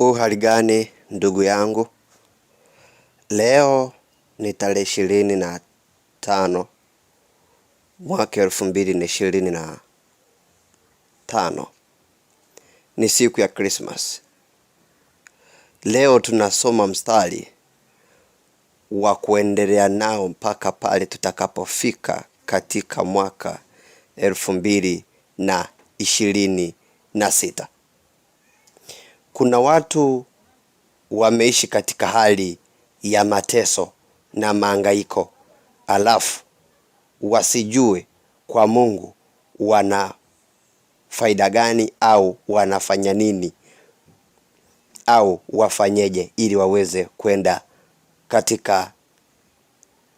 Hali gani ndugu yangu? Leo ni tarehe 25 mwaka 2025. Ni siku ya Christmas. Leo tunasoma mstari wa kuendelea nao mpaka pale tutakapofika katika mwaka 2026. Kuna watu wameishi katika hali ya mateso na mahangaiko, alafu wasijue kwa Mungu wana faida gani au wanafanya nini au wafanyeje ili waweze kwenda katika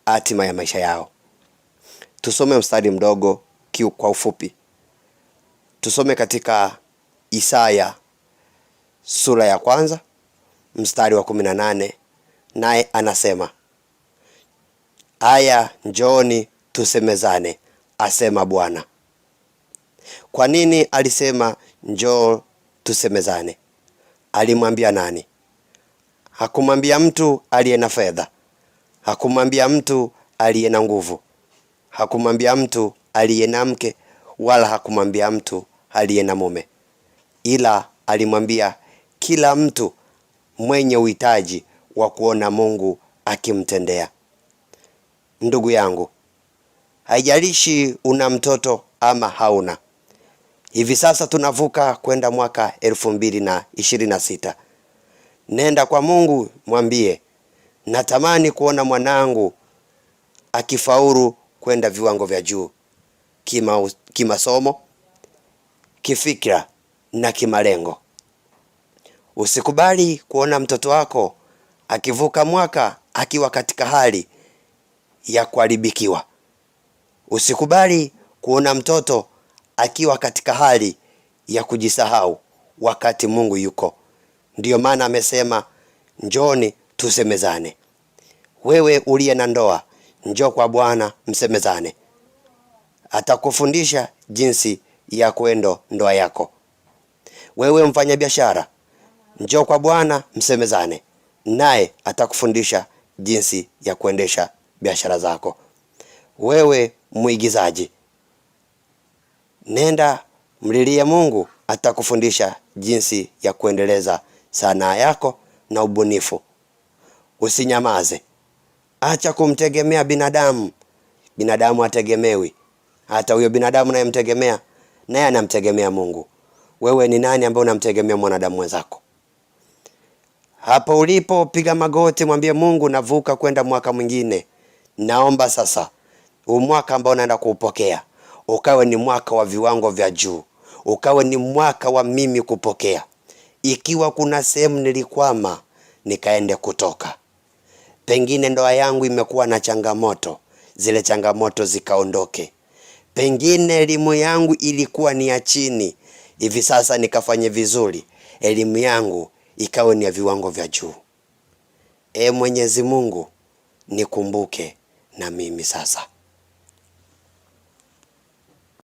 hatima ya maisha yao. Tusome mstari mdogo kwa ufupi. Tusome katika Isaya sura ya 1 mstari wa 18, naye anasema, "Aya, njooni tusemezane, asema Bwana." Kwa nini alisema njoo tusemezane? Alimwambia nani? Hakumwambia mtu aliye na fedha, hakumwambia mtu aliye na nguvu, hakumwambia mtu aliye na mke, wala hakumwambia mtu aliye na mume, ila alimwambia kila mtu mwenye uhitaji wa kuona Mungu akimtendea. Ndugu yangu, haijalishi una mtoto ama hauna. Hivi sasa tunavuka kwenda mwaka 2026. Nenda kwa Mungu, mwambie, natamani kuona mwanangu akifaulu kwenda viwango vya juu kimasomo, kifikra na kimalengo. Usikubali kuona mtoto wako akivuka mwaka akiwa katika hali ya kuharibikiwa. Usikubali kuona mtoto akiwa katika hali ya kujisahau wakati Mungu yuko. Ndiyo maana amesema njooni tusemezane. Wewe uliye na ndoa, njoo kwa Bwana msemezane. Atakufundisha jinsi ya kuenda ndoa yako. Wewe mfanyabiashara, njoo kwa Bwana msemezane, naye atakufundisha jinsi ya kuendesha biashara zako. Wewe muigizaji, nenda mlilie Mungu, atakufundisha jinsi ya kuendeleza sanaa yako na ubunifu. Usinyamaze. Acha kumtegemea binadamu. Binadamu hategemewi. Hata huyo binadamu unayemtegemea naye anamtegemea Mungu. Wewe ni nani ambaye unamtegemea mwanadamu wenzako? Hapo ulipo, piga magoti, mwambie Mungu, navuka kwenda mwaka mwingine. Naomba sasa mwaka ambao naenda kuupokea ukawe ni mwaka wa viwango vya juu, ukawe ni mwaka wa mimi kupokea. Ikiwa kuna sehemu nilikwama, nikaende kutoka. Pengine ndoa yangu imekuwa na changamoto, zile changamoto zikaondoke. Pengine elimu yangu ilikuwa ni ya chini, hivi sasa nikafanye vizuri, elimu yangu ikawe ni ya viwango vya juu. Mwenyezi Mungu, nikumbuke na mimi sasa.